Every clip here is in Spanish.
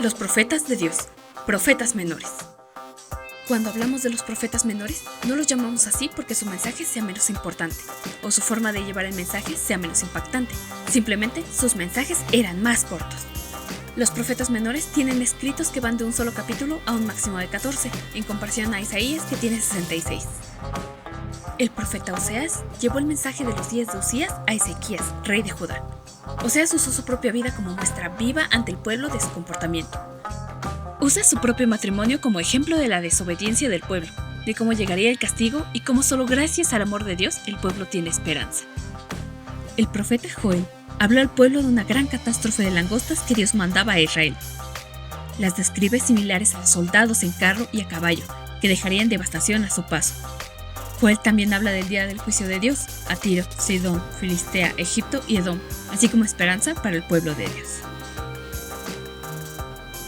Los profetas de Dios, profetas menores. Cuando hablamos de los profetas menores, no los llamamos así porque su mensaje sea menos importante, o su forma de llevar el mensaje sea menos impactante. Simplemente, sus mensajes eran más cortos. Los profetas menores tienen escritos que van de un solo capítulo a un máximo de 14, en comparación a Isaías, que tiene 66. El profeta Oseas llevó el mensaje de los días de Usías a Ezequías, rey de Judá. Oseas usó su propia vida como muestra viva ante el pueblo de su comportamiento. Usa su propio matrimonio como ejemplo de la desobediencia del pueblo, de cómo llegaría el castigo y cómo solo gracias al amor de Dios el pueblo tiene esperanza. El profeta Joel habló al pueblo de una gran catástrofe de langostas que Dios mandaba a Israel. Las describe similares a los soldados en carro y a caballo, que dejarían devastación a su paso. Joel también habla del día del juicio de Dios, a Tiro, Sidón, Filistea, Egipto y Edom, así como esperanza para el pueblo de Dios.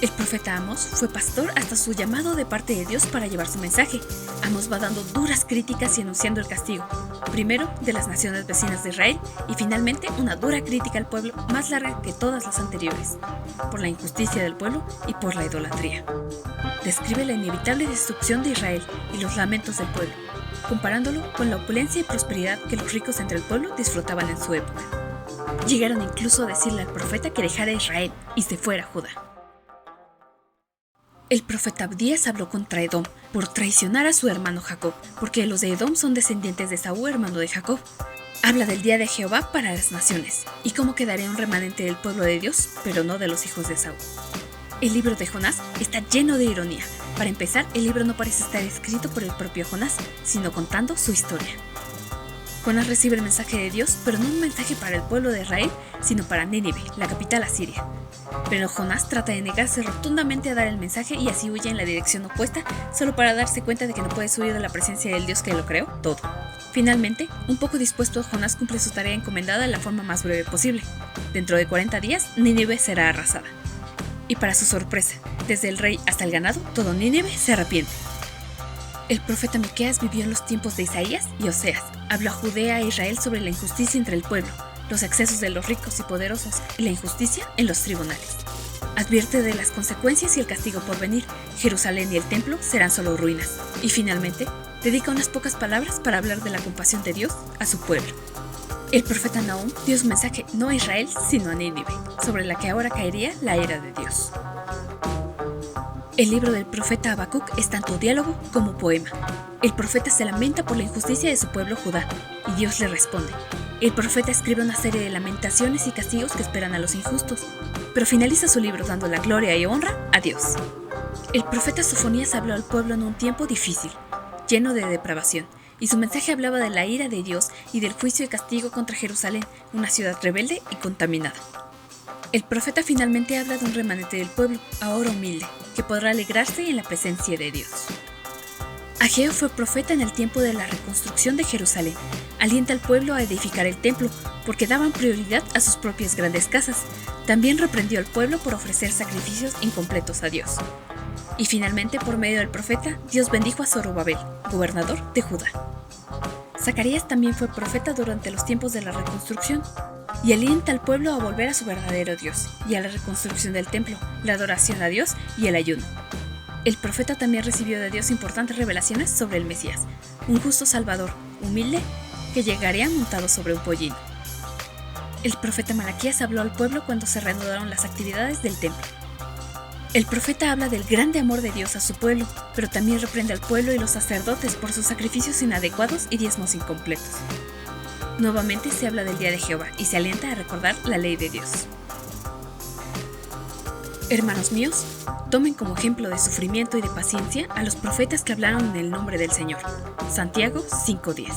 El profeta Amós fue pastor hasta su llamado de parte de Dios para llevar su mensaje. Amós va dando duras críticas y anunciando el castigo, primero de las naciones vecinas de Israel y finalmente una dura crítica al pueblo más larga que todas las anteriores, por la injusticia del pueblo y por la idolatría. Describe la inevitable destrucción de Israel y los lamentos del pueblo, comparándolo con la opulencia y prosperidad que los ricos entre el pueblo disfrutaban en su época. Llegaron incluso a decirle al profeta que dejara Israel y se fuera a Judá. El profeta Abdías habló contra Edom por traicionar a su hermano Jacob, porque los de Edom son descendientes de Esaú, hermano de Jacob. Habla del día de Jehová para las naciones y cómo quedaría un remanente del pueblo de Dios, pero no de los hijos de Esaú. El libro de Jonás está lleno de ironía. Para empezar, el libro no parece estar escrito por el propio Jonás, sino contando su historia. Jonás recibe el mensaje de Dios, pero no un mensaje para el pueblo de Israel, sino para Nínive, la capital asiria. Pero Jonás trata de negarse rotundamente a dar el mensaje y así huye en la dirección opuesta, solo para darse cuenta de que no puede huir de la presencia del Dios que lo creó todo. Finalmente, un poco dispuesto, Jonás cumple su tarea encomendada de la forma más breve posible. Dentro de 40 días, Nínive será arrasada. Y para su sorpresa, desde el rey hasta el ganado, todo Nínive se arrepiente. El profeta Miqueas vivió en los tiempos de Isaías y Oseas. Habló a Judea e Israel sobre la injusticia entre el pueblo, los excesos de los ricos y poderosos y la injusticia en los tribunales. Advierte de las consecuencias y el castigo por venir. Jerusalén y el templo serán solo ruinas. Y finalmente, dedica unas pocas palabras para hablar de la compasión de Dios a su pueblo. El profeta Nahum dio su mensaje no a Israel, sino a Nínive, sobre la que ahora caería la ira de Dios. El libro del profeta Habacuc es tanto diálogo como poema. El profeta se lamenta por la injusticia de su pueblo Judá, y Dios le responde. El profeta escribe una serie de lamentaciones y castigos que esperan a los injustos, pero finaliza su libro dando la gloria y honra a Dios. El profeta Sofonías habló al pueblo en un tiempo difícil, lleno de depravación, y su mensaje hablaba de la ira de Dios y del juicio y castigo contra Jerusalén, una ciudad rebelde y contaminada. El profeta finalmente habla de un remanente del pueblo, ahora humilde, que podrá alegrarse en la presencia de Dios. Ageo fue profeta en el tiempo de la reconstrucción de Jerusalén. Alienta al pueblo a edificar el templo, porque daban prioridad a sus propias grandes casas. También reprendió al pueblo por ofrecer sacrificios incompletos a Dios. Y finalmente, por medio del profeta, Dios bendijo a Zorobabel, gobernador de Judá. Zacarías también fue profeta durante los tiempos de la reconstrucción, y alienta al pueblo a volver a su verdadero Dios, y a la reconstrucción del templo, la adoración a Dios y el ayuno. El profeta también recibió de Dios importantes revelaciones sobre el Mesías, un justo Salvador, humilde, que llegaría montado sobre un pollino. El profeta Malaquías habló al pueblo cuando se reanudaron las actividades del templo. El profeta habla del grande amor de Dios a su pueblo, pero también reprende al pueblo y los sacerdotes por sus sacrificios inadecuados y diezmos incompletos. Nuevamente se habla del día de Jehová y se alienta a recordar la ley de Dios. Hermanos míos, tomen como ejemplo de sufrimiento y de paciencia a los profetas que hablaron en el nombre del Señor. Santiago 5:10.